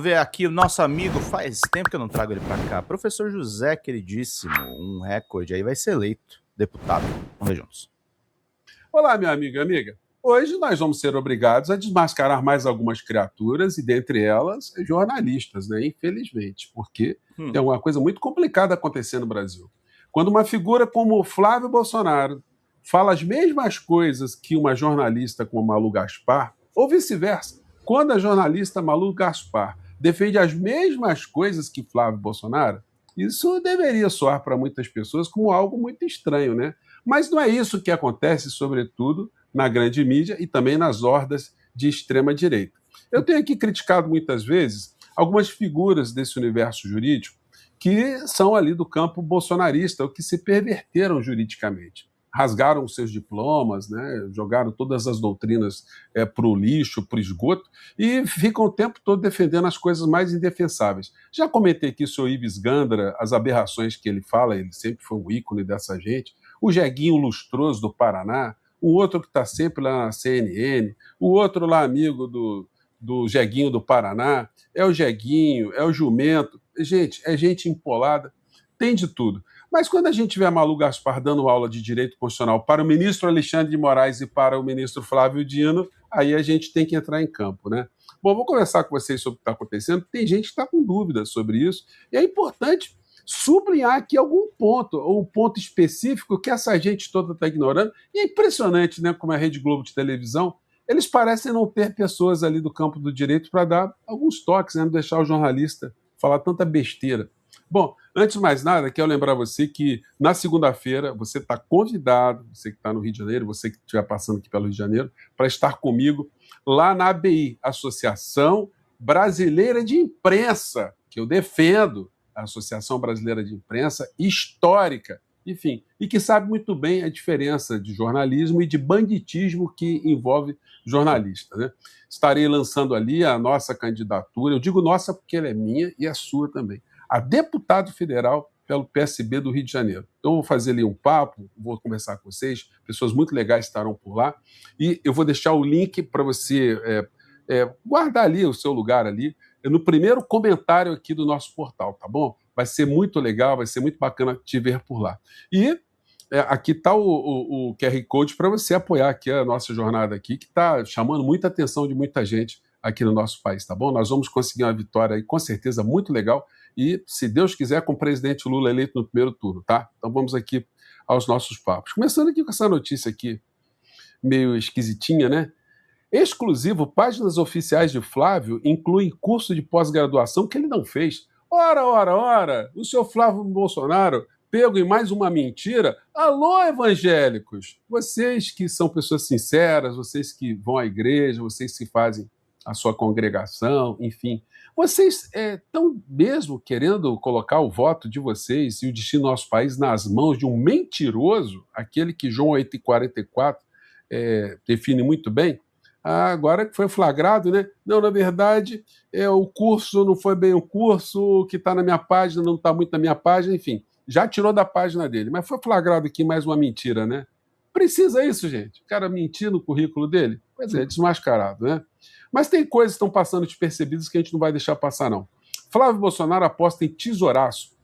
Vamos ver aqui o nosso amigo, faz tempo que eu não trago ele pra cá. Professor José, queridíssimo, um recorde aí, vai ser eleito deputado. Vamos ver juntos. Olá, meu amigo e amiga. Hoje nós vamos ser obrigados a desmascarar mais algumas criaturas e, dentre elas, jornalistas, né? Infelizmente, porque tem uma coisa muito complicada acontecendo no Brasil. Quando uma figura como o Flávio Bolsonaro fala as mesmas coisas que uma jornalista como a Malu Gaspar, ou vice-versa, quando a jornalista Malu Gaspar defende as mesmas coisas que Flávio Bolsonaro, isso deveria soar para muitas pessoas como algo muito estranho, né? Mas não é isso que acontece, sobretudo, na grande mídia e também nas hordas de extrema-direita. Eu tenho aqui criticado muitas vezes algumas figuras desse universo jurídico que são ali do campo bolsonarista, ou que se perverteram juridicamente. Rasgaram seus diplomas, né, jogaram todas as doutrinas para o lixo, para o esgoto, e ficam o tempo todo defendendo as coisas mais indefensáveis. Já comentei aqui sobre o Ives Gandra, as aberrações que ele fala, ele sempre foi um ícone dessa gente. O Jeguinho Lustroso do Paraná, o outro que está sempre lá na CNN, o outro lá amigo do Jeguinho do Paraná, é o Jeguinho, é o Jumento. Gente, é gente empolada, tem de tudo. Mas quando a gente vê a Malu Gaspar dando aula de direito constitucional para o ministro Alexandre de Moraes e para o ministro Flávio Dino, aí a gente tem que entrar em campo, né? Bom, vou conversar com vocês sobre o que está acontecendo. Tem gente que está com dúvidas sobre isso, e é importante sublinhar aqui algum ponto, ou um ponto específico que essa gente toda está ignorando. E é impressionante, né, como a Rede Globo de televisão, eles parecem não ter pessoas ali do campo do direito para dar alguns toques, né, não deixar o jornalista falar tanta besteira. Bom, antes de mais nada, quero lembrar você que na segunda-feira você está convidado, você que está no Rio de Janeiro, você que estiver passando aqui pelo Rio de Janeiro, para estar comigo lá na ABI, Associação Brasileira de Imprensa, que eu defendo, a Associação Brasileira de Imprensa, histórica, enfim, e que sabe muito bem a diferença de jornalismo e de banditismo que envolve jornalista, né? Estarei lançando ali a nossa candidatura, eu digo nossa porque ela é minha e é sua também, a deputado federal pelo PSB do Rio de Janeiro. Então, eu vou fazer ali um papo, vou conversar com vocês, pessoas muito legais estarão por lá, e eu vou deixar o link para você guardar ali o seu lugar ali, no primeiro comentário aqui do nosso portal, tá bom? Vai ser muito legal, vai ser muito bacana te ver por lá. E aqui está o QR Code para você apoiar aqui a nossa jornada aqui, que está chamando muita atenção de muita gente aqui no nosso país, tá bom? Nós vamos conseguir uma vitória aí, com certeza, muito legal, e, se Deus quiser, com o presidente Lula eleito no primeiro turno, tá? Então vamos aqui aos nossos papos. Começando aqui com essa notícia aqui, meio esquisitinha, né? Exclusivo, páginas oficiais de Flávio incluem curso de pós-graduação que ele não fez. Ora, o senhor Flávio Bolsonaro, pego em mais uma mentira? Alô, evangélicos! Vocês que são pessoas sinceras, vocês que vão à igreja, vocês que fazem a sua congregação, enfim, vocês estão mesmo querendo colocar o voto de vocês e o destino do nosso país nas mãos de um mentiroso, aquele que João 8,44 define muito bem? Agora que foi flagrado, né? Não, na verdade, o curso não foi bem o curso, o que está na minha página não está muito na minha página, enfim, já tirou da página dele, mas foi flagrado aqui mais uma mentira, né? Precisa isso, gente? O cara mentir no currículo dele? Pois é, desmascarado, né? Mas tem coisas que estão passando despercebidas que a gente não vai deixar passar, não. Flávio Bolsonaro aposta em tesouraço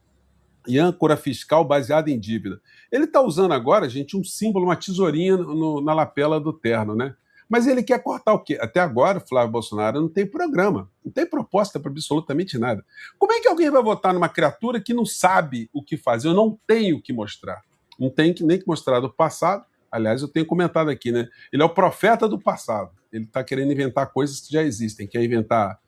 e âncora fiscal baseada em dívida. Ele está usando agora, gente, um símbolo, uma tesourinha na lapela do terno, né? Mas ele quer cortar o quê? Até agora, Flávio Bolsonaro não tem programa, não tem proposta para absolutamente nada. Como é que alguém vai votar numa criatura que não sabe o que fazer? Eu não tenho o que mostrar. Não tem nem que mostrar do passado. Aliás, eu tenho comentado aqui, né? Ele é o profeta do passado. Ele está querendo inventar coisas que já existem. Quer inventar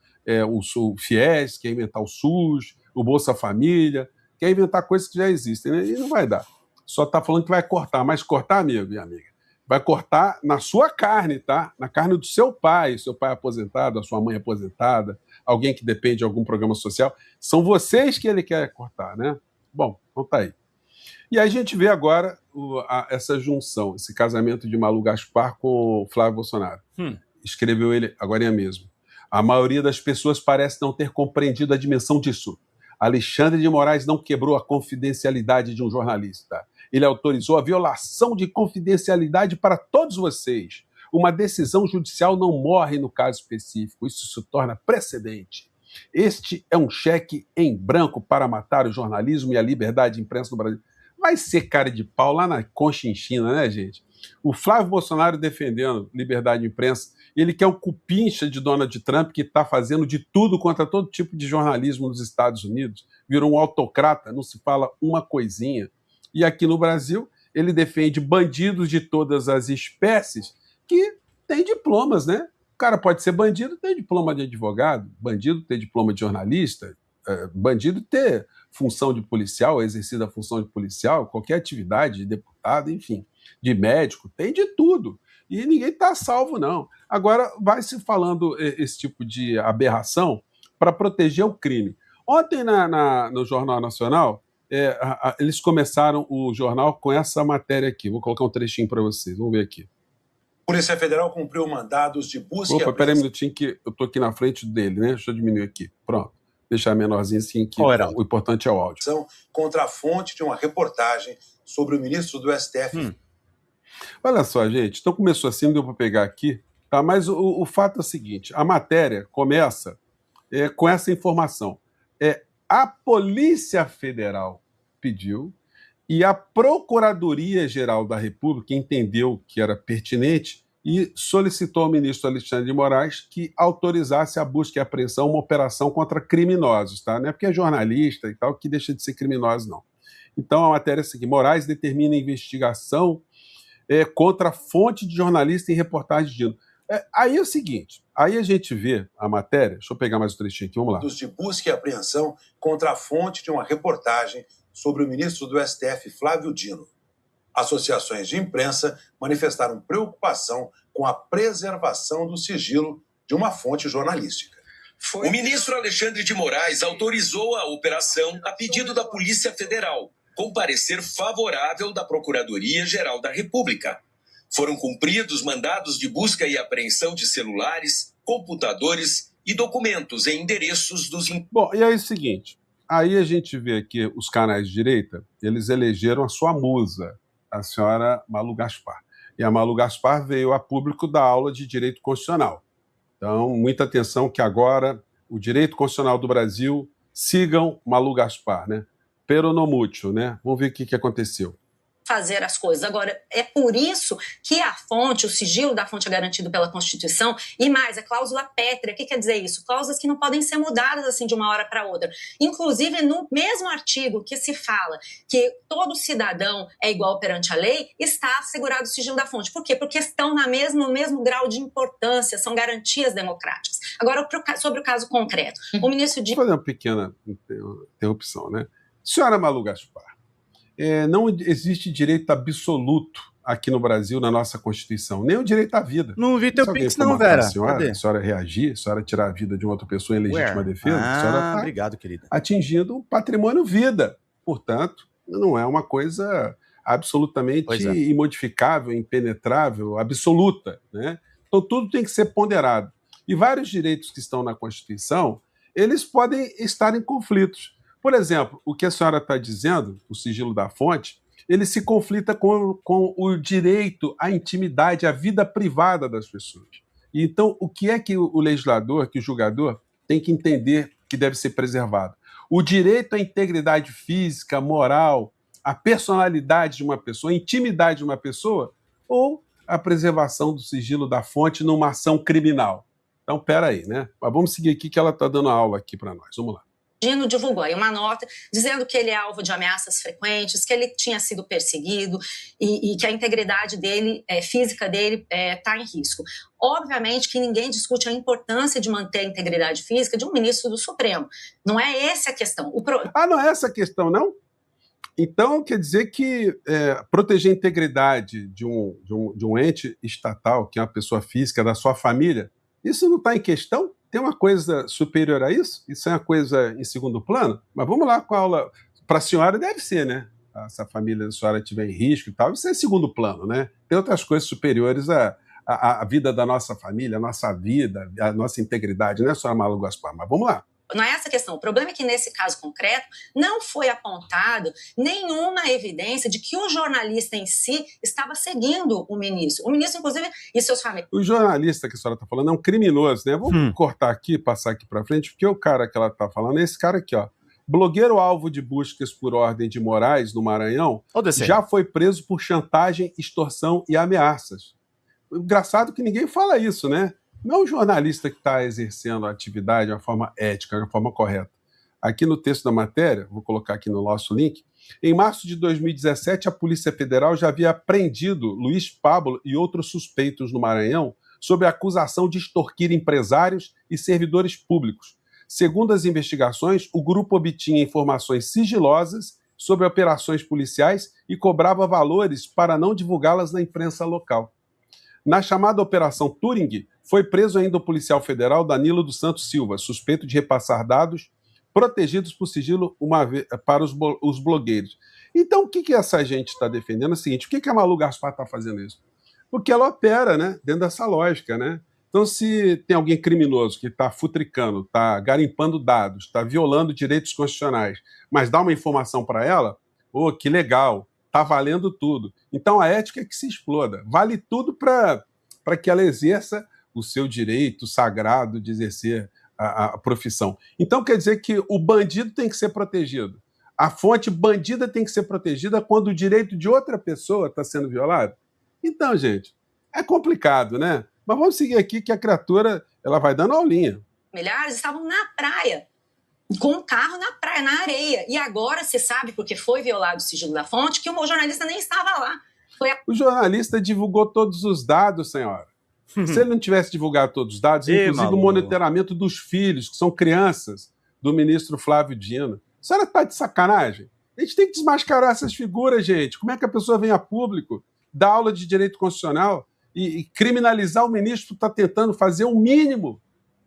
o FIES, quer inventar o SUS, o Bolsa Família, quer inventar coisas que já existem, né? E não vai dar. Só está falando que vai cortar. Mas cortar, amigo e amiga, vai cortar na sua carne, tá? Na carne do seu pai aposentado, a sua mãe aposentada, alguém que depende de algum programa social. São vocês que ele quer cortar, né? Bom, então tá aí. E aí a gente vê agora essa junção, esse casamento de Malu Gaspar com o Flávio Bolsonaro. Escreveu ele agora mesmo. A maioria das pessoas parece não ter compreendido a dimensão disso. Alexandre de Moraes não quebrou a confidencialidade de um jornalista. Ele autorizou a violação de confidencialidade para todos vocês. Uma decisão judicial não morre no caso específico. Isso se torna precedente. Este é um cheque em branco para matar o jornalismo e a liberdade de imprensa no Brasil. Vai ser cara de pau lá na Conchinchina, né, gente? O Flávio Bolsonaro defendendo liberdade de imprensa, ele que é um cupincha de Donald Trump, que está fazendo de tudo contra todo tipo de jornalismo nos Estados Unidos, virou um autocrata, não se fala uma coisinha. E aqui no Brasil, ele defende bandidos de todas as espécies que têm diplomas, né? O cara pode ser bandido, tem diploma de advogado, bandido ter diploma de jornalista, bandido ter função de policial, exercer a função de policial, qualquer atividade, de deputado, enfim, de médico, tem de tudo. E ninguém está salvo, não. Agora, vai se falando esse tipo de aberração para proteger o crime. Ontem, no Jornal Nacional, eles começaram o jornal com essa matéria aqui. Vou colocar um trechinho para vocês, vamos ver aqui. Polícia Federal cumpriu mandados de busca e apreensão. Peraí um minutinho que eu estou aqui na frente dele, né? Deixa eu diminuir aqui. Pronto. Deixar menorzinho assim, que o importante é o áudio. Contra a fonte de uma reportagem sobre o ministro do STF. Olha só, gente. Então começou assim, não deu para pegar aqui. Tá? Mas o fato é o seguinte, a matéria começa com essa informação. A Polícia Federal pediu e a Procuradoria-Geral da República entendeu que era pertinente e solicitou ao ministro Alexandre de Moraes que autorizasse a busca e apreensão, uma operação contra criminosos, tá? Não é porque é jornalista e tal que deixa de ser criminoso, não. Então, a matéria é a seguinte: Moraes determina investigação contra fonte de jornalista em reportagem de aí é o seguinte, aí a gente vê a matéria, deixa eu pegar mais um trechinho aqui, vamos lá. De busca e apreensão contra a fonte de uma reportagem sobre o ministro do STF, Flávio Dino. Associações de imprensa manifestaram preocupação com a preservação do sigilo de uma fonte jornalística. O ministro Alexandre de Moraes autorizou a operação a pedido da Polícia Federal, com parecer favorável da Procuradoria-Geral da República. Foram cumpridos mandados de busca e apreensão de celulares, computadores e documentos em endereços dos... Bom, e aí é o seguinte, aí a gente vê aqui os canais de direita, eles elegeram a sua musa, a senhora Malu Gaspar. E a Malu Gaspar veio a público da aula de Direito Constitucional. Então, muita atenção que agora o Direito Constitucional do Brasil sigam Malu Gaspar, né? Peronomútil, né? Vamos ver o que aconteceu. Fazer as coisas. Agora, é por isso que a fonte, o sigilo da fonte é garantido pela Constituição, e mais, a cláusula pétrea. O que quer dizer isso? Cláusulas que não podem ser mudadas assim de uma hora para outra. Inclusive, no mesmo artigo que se fala que todo cidadão é igual perante a lei, está assegurado o sigilo da fonte. Por quê? Porque estão no mesmo grau de importância, são garantias democráticas. Agora, sobre o caso concreto, o ministro de... Vou fazer uma pequena interrupção, né? Senhora Malu Gaspar, não existe direito absoluto aqui no Brasil, na nossa Constituição, nem o direito à vida. Não vi teu pix não, Vera. A senhora reagir, a senhora tirar a vida de uma outra pessoa em legítima defesa, a senhora está obrigado, querida, atingindo o patrimônio vida. Portanto, não é uma coisa absolutamente imodificável, impenetrável, absoluta, né? Então tudo tem que ser ponderado. E vários direitos que estão na Constituição, eles podem estar em conflitos. Por exemplo, o que a senhora está dizendo, o sigilo da fonte, ele se conflita com o direito à intimidade, à vida privada das pessoas. E então, o que é que o legislador, que o julgador, tem que entender que deve ser preservado? O direito à integridade física, moral, à personalidade de uma pessoa, à intimidade de uma pessoa, ou a preservação do sigilo da fonte numa ação criminal? Então, peraí, né? Mas vamos seguir aqui que ela está dando aula aqui para nós. Vamos lá. Dino divulgou aí uma nota dizendo que ele é alvo de ameaças frequentes, que ele tinha sido perseguido e que a integridade dele, física dele, está em risco. Obviamente que ninguém discute a importância de manter a integridade física de um ministro do Supremo. Não é essa a questão. Não é essa a questão, não? Então, quer dizer que proteger a integridade de um ente estatal, que é uma pessoa física, da sua família, isso não está em questão? Tem uma coisa superior a isso? Isso é uma coisa em segundo plano? Mas vamos lá com a aula. Para a senhora deve ser, né? Se a família da senhora estiver em risco e tal, isso é segundo plano, né? Tem outras coisas superiores à vida da nossa família, a nossa vida, a nossa integridade, né, senhora Malu Gaspar? Mas vamos lá. Não é essa a questão. O problema é que, nesse caso concreto, não foi apontado nenhuma evidência de que o jornalista em si estava seguindo o ministro. O ministro, inclusive, e seus familiares. O jornalista que a senhora está falando é um criminoso, né? Vamos cortar aqui, passar aqui para frente, porque o cara que ela está falando é esse cara aqui, ó. Blogueiro alvo de buscas por ordem de Moraes, no Maranhão, já foi preso por chantagem, extorsão e ameaças. Engraçado que ninguém fala isso, né? Não é um jornalista que está exercendo a atividade de uma forma ética, de uma forma correta. Aqui no texto da matéria, vou colocar aqui no nosso link, em março de 2017, a Polícia Federal já havia apreendido Luiz Pablo e outros suspeitos no Maranhão sob a acusação de extorquir empresários e servidores públicos. Segundo as investigações, o grupo obtinha informações sigilosas sobre operações policiais e cobrava valores para não divulgá-las na imprensa local. Na chamada Operação Turing, foi preso ainda o policial federal Danilo dos Santos Silva, suspeito de repassar dados protegidos por sigilo para os blogueiros. Então, o que essa gente está defendendo? É o seguinte, por que a Malu Gaspar está fazendo isso? Porque ela opera, né, dentro dessa lógica, né? Então, se tem alguém criminoso que está futricando, está garimpando dados, está violando direitos constitucionais, mas dá uma informação para ela, que legal, está valendo tudo. Então, a ética é que se exploda. Vale tudo para que ela exerça o seu direito sagrado de exercer a profissão. Então, quer dizer que o bandido tem que ser protegido. A fonte bandida tem que ser protegida quando o direito de outra pessoa está sendo violado? Então, gente, é complicado, né? Mas vamos seguir aqui que a criatura ela vai dando aulinha. Milhares estavam na praia, com um carro na praia, na areia. E agora você sabe, porque foi violado o sigilo da fonte, que o jornalista nem estava lá. O jornalista divulgou todos os dados, senhora. Se ele não tivesse divulgado todos os dados, inclusive o monitoramento dos filhos, que são crianças, do ministro Flávio Dino. A senhora está de sacanagem? A gente tem que desmascarar essas figuras, gente. Como é que a pessoa vem a público, dá aula de direito constitucional e criminalizar o ministro que está tentando fazer o mínimo,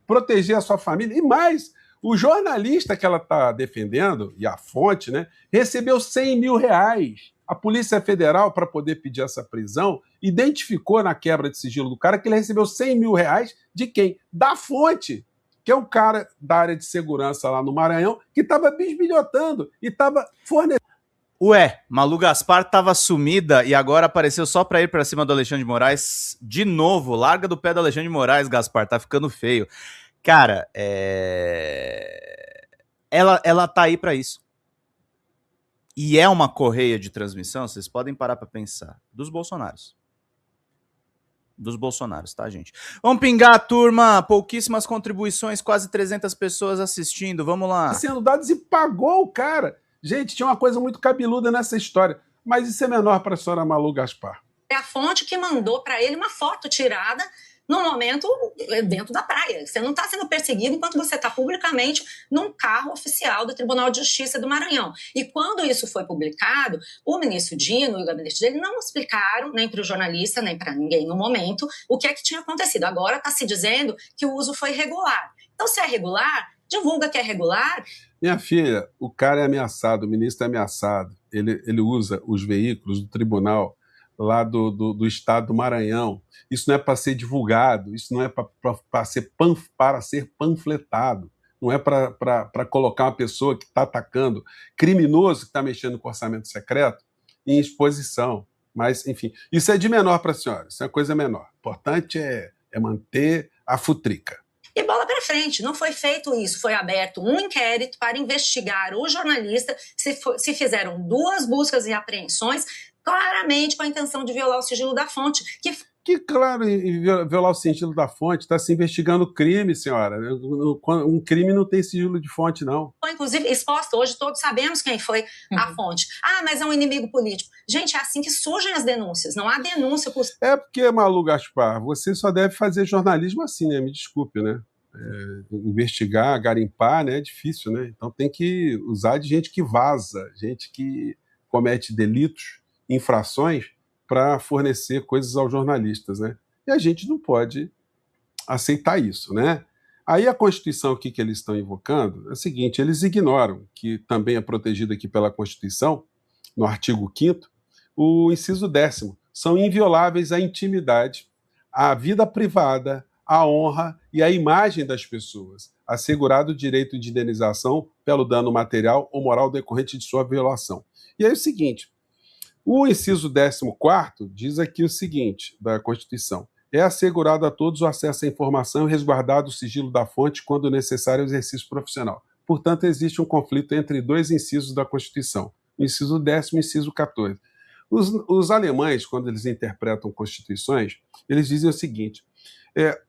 proteger a sua família? E mais, o jornalista que ela está defendendo, e a fonte, né, recebeu 100 mil reais. A Polícia Federal, para poder pedir essa prisão, identificou na quebra de sigilo do cara que ele recebeu 100 mil reais de quem? Da fonte, que é um cara da área de segurança lá no Maranhão, que estava bisbilhotando e estava fornecendo. Ué, Malu Gaspar estava sumida e agora apareceu só para ir para cima do Alexandre de Moraes de novo. Larga do pé do Alexandre de Moraes, Gaspar, tá ficando feio. Cara, ela tá aí para isso. E é uma correia de transmissão, vocês podem parar para pensar, dos Bolsonaros. Dos Bolsonaros, tá, gente? Vamos pingar, turma. Pouquíssimas contribuições, quase 300 pessoas assistindo. Vamos lá. Sendo dados e pagou o cara. Gente, tinha uma coisa muito cabeluda nessa história. Mas isso é menor para a senhora Malu Gaspar. É a fonte que mandou para ele uma foto tirada no momento dentro da praia. Você não está sendo perseguido enquanto você está publicamente num carro oficial do Tribunal de Justiça do Maranhão. E quando isso foi publicado, o ministro Dino e o gabinete dele não explicaram, nem para o jornalista, nem para ninguém no momento, o que é que tinha acontecido. Agora está se dizendo que o uso foi regular. Então, se é regular, divulga que é regular. Minha filha, o cara é ameaçado, o ministro é ameaçado. Ele usa os veículos do tribunal lá do estado do Maranhão. Isso não é para ser divulgado, isso não é para ser panfletado, não é para colocar uma pessoa que está atacando, criminoso que está mexendo com orçamento secreto, em exposição. Mas, enfim, isso é de menor para a senhora, isso é uma coisa menor. O importante é manter a futrica. E bola para frente, não foi feito isso, foi aberto um inquérito para investigar o jornalista, se fizeram 2 buscas e apreensões, claramente com a intenção de violar o sigilo da fonte. Que claro, violar o sigilo da fonte, está se investigando crime, senhora. Um crime não tem sigilo de fonte, não. Foi, inclusive, exposto. Hoje todos sabemos quem foi a fonte. Ah, mas é um inimigo político. Gente, é assim que surgem as denúncias. Não há denúncia por... É porque, Malu Gaspar, você só deve fazer jornalismo assim, né? Me desculpe, né? Investigar, garimpar, né? É difícil, né? Então tem que usar de gente que vaza, gente que comete delitos, infrações, para fornecer coisas aos jornalistas, né? E a gente não pode aceitar isso, né? Aí a Constituição aqui que eles estão invocando é o seguinte, eles ignoram que também é protegido aqui pela Constituição, no artigo 5º, o inciso 10º, são invioláveis a intimidade, a vida privada, a honra e a imagem das pessoas, assegurado o direito de indenização pelo dano material ou moral decorrente de sua violação. E aí é o seguinte, o inciso 14º diz aqui o seguinte, da Constituição: é assegurado a todos o acesso à informação e resguardado o sigilo da fonte quando necessário ao exercício profissional. Portanto, existe um conflito entre dois incisos da Constituição, o inciso 10º e o inciso 14º. Os alemães, quando eles interpretam constituições, eles dizem o seguinte,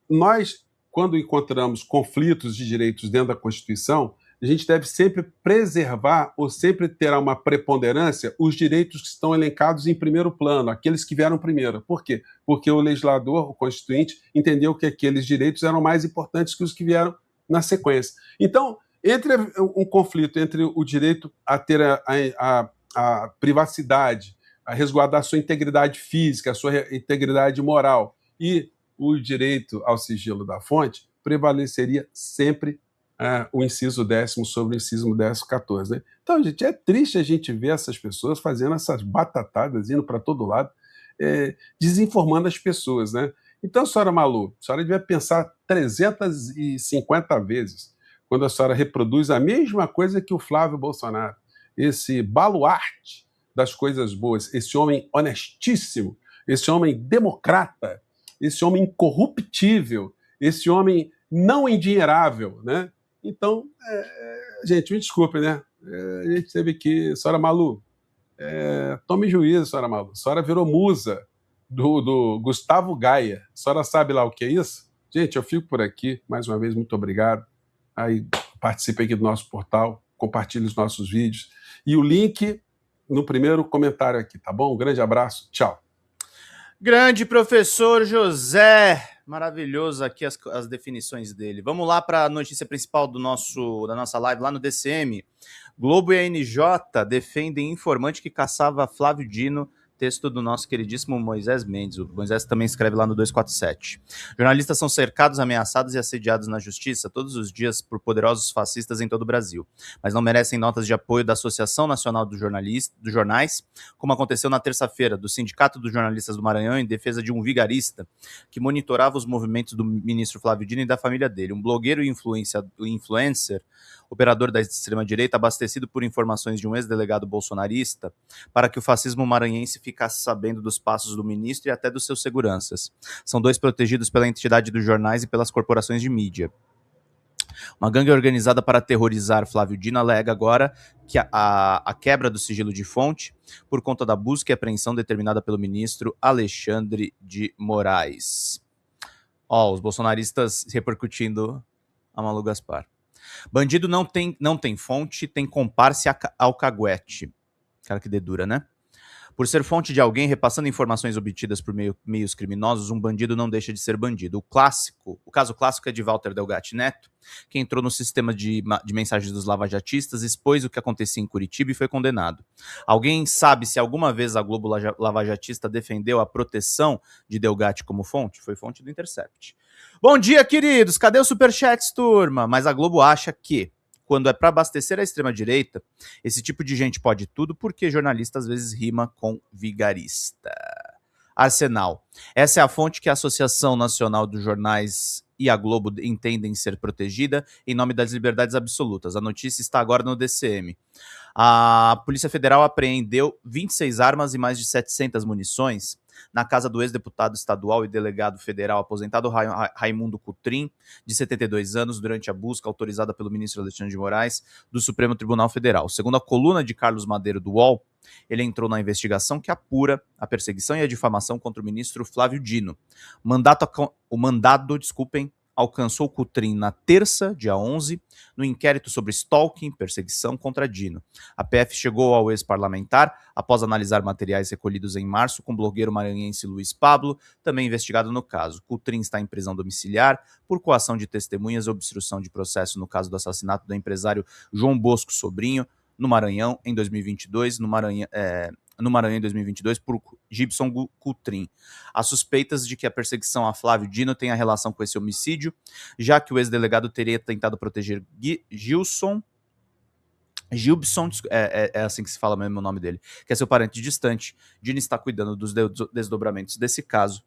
nós, quando encontramos conflitos de direitos dentro da Constituição, a gente deve sempre preservar ou sempre terá uma preponderância os direitos que estão elencados em primeiro plano, aqueles que vieram primeiro. Por quê? Porque o legislador, o constituinte, entendeu que aqueles direitos eram mais importantes que os que vieram na sequência. Então, entre um conflito entre o direito a ter a privacidade, a resguardar a sua integridade física, a sua integridade moral e o direito ao sigilo da fonte, prevaleceria sempre o inciso 10º sobre o inciso 14º, né? Então, gente, é triste a gente ver essas pessoas fazendo essas batatadas, indo para todo lado, desinformando as pessoas, né? Então, senhora Malu, a senhora devia pensar 350 vezes quando a senhora reproduz a mesma coisa que o Flávio Bolsonaro, esse baluarte das coisas boas, esse homem honestíssimo, esse homem democrata, esse homem incorruptível, esse homem não endinheirável, né? Então, gente, me desculpe, né? A gente teve aqui, senhora Malu, tome juízo, senhora Malu. A senhora virou musa do Gustavo Gaia. A senhora sabe lá o que é isso? Gente, eu fico por aqui. Mais uma vez, muito obrigado. Aí, participe aqui do nosso portal, compartilhe os nossos vídeos. E o link no primeiro comentário aqui, tá bom? Um grande abraço, tchau. Grande professor José, maravilhoso aqui as definições dele. Vamos lá para a notícia principal da nossa live lá no DCM. Globo e ANJ defendem informante que caçava Flávio Dino, texto do nosso queridíssimo Moisés Mendes. O Moisés também escreve lá no 247. Jornalistas são cercados, ameaçados e assediados na justiça todos os dias por poderosos fascistas em todo o Brasil, mas não merecem notas de apoio da Associação Nacional dos Jornais, como aconteceu na terça-feira, do Sindicato dos Jornalistas do Maranhão em defesa de um vigarista que monitorava os movimentos do ministro Flávio Dino e da família dele. Um blogueiro e influencer, operador da extrema-direita, abastecido por informações de um ex-delegado bolsonarista para que o fascismo maranhense ficasse sabendo dos passos do ministro e até dos seus seguranças. São dois protegidos pela entidade dos jornais e pelas corporações de mídia. Uma gangue organizada para aterrorizar Flávio Dino alega agora que a quebra do sigilo de fonte por conta da busca e apreensão determinada pelo ministro Alexandre de Moraes. Os bolsonaristas repercutindo a Malu Gaspar. Bandido não tem fonte, tem comparse alcaguete. Cara, que dedura, né? Por ser fonte de alguém repassando informações obtidas por meios criminosos, um bandido não deixa de ser bandido. O caso clássico é de Walter Delgatti Neto, que entrou no sistema de mensagens dos lavajatistas, expôs o que acontecia em Curitiba e foi condenado. Alguém sabe se alguma vez a Globo lavajatista defendeu a proteção de Delgatti como fonte? Foi fonte do Intercept. Bom dia, queridos! Cadê os superchats, turma? Mas a Globo acha que, quando é para abastecer a extrema-direita, esse tipo de gente pode tudo porque jornalista às vezes rima com vigarista. Arsenal. Essa é a fonte que a Associação Nacional dos Jornais e a Globo entendem ser protegida em nome das liberdades absolutas. A notícia está agora no DCM. A Polícia Federal apreendeu 26 armas e mais de 700 munições na casa do ex-deputado estadual e delegado federal aposentado Raimundo Cotrim, de 72 anos, durante a busca autorizada pelo ministro Alexandre de Moraes do Supremo Tribunal Federal. Segundo a coluna de Carlos Madeiro do UOL, ele entrou na investigação que apura a perseguição e a difamação contra o ministro Flávio Dino. O mandado, alcançou Cotrim na terça, dia 11, no inquérito sobre stalking, perseguição contra Dino. A PF chegou ao ex-parlamentar após analisar materiais recolhidos em março com o blogueiro maranhense Luiz Pablo, também investigado no caso. Cotrim está em prisão domiciliar por coação de testemunhas e obstrução de processo no caso do assassinato do empresário João Bosco Sobrinho, no Maranhão, em 2022, no Maranhão em 2022, por Gibson Cotrim. Há suspeitas de que a perseguição a Flávio Dino tenha relação com esse homicídio, já que o ex-delegado teria tentado proteger Gilson, é assim que se fala mesmo o nome dele, que é seu parente distante. Dino está cuidando dos desdobramentos desse caso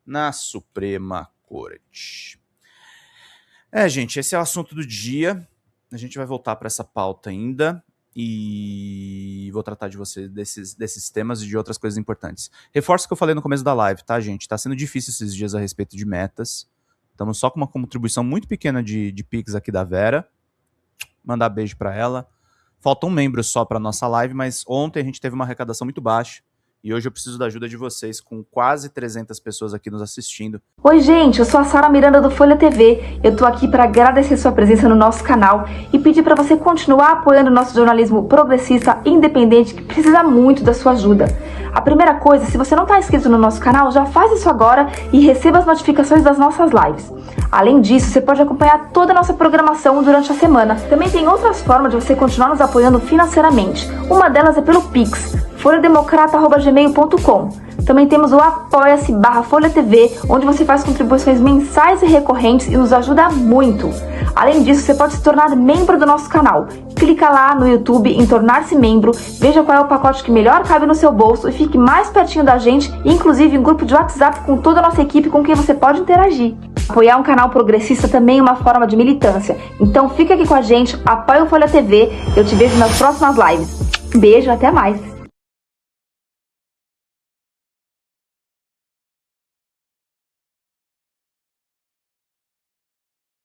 na Suprema Corte. Gente, esse é o assunto do dia. A gente vai voltar para essa pauta ainda e vou tratar de você desses temas e de outras coisas importantes. Reforço o que eu falei no começo da live, tá, gente? Tá sendo difícil esses dias a respeito de metas. Estamos só com uma contribuição muito pequena de Pix aqui da Vera. Mandar beijo para ela. Falta um membro só para nossa live, mas ontem a gente teve uma arrecadação muito baixa. E hoje eu preciso da ajuda de vocês, com quase 300 pessoas aqui nos assistindo. Oi, gente, eu sou a Sara Miranda do Folha TV. Eu tô aqui para agradecer sua presença no nosso canal e pedir para você continuar apoiando o nosso jornalismo progressista independente, que precisa muito da sua ajuda. A primeira coisa, se você não está inscrito no nosso canal, já faz isso agora e receba as notificações das nossas lives. Além disso, você pode acompanhar toda a nossa programação durante a semana. Também tem outras formas de você continuar nos apoiando financeiramente. Uma delas é pelo Pix, folhademocrata@gmail.com. Também temos o apoia-se/Folha TV, onde você faz contribuições mensais e recorrentes e nos ajuda muito. Além disso, você pode se tornar membro do nosso canal. Clica lá no YouTube em tornar-se membro, veja qual é o pacote que melhor cabe no seu bolso e fique mais pertinho da gente, inclusive em grupo de WhatsApp com toda a nossa equipe com quem você pode interagir. Apoiar um canal progressista também é uma forma de militância. Então fica aqui com a gente, apoia o Folha TV, eu te vejo nas próximas lives. Beijo, até mais!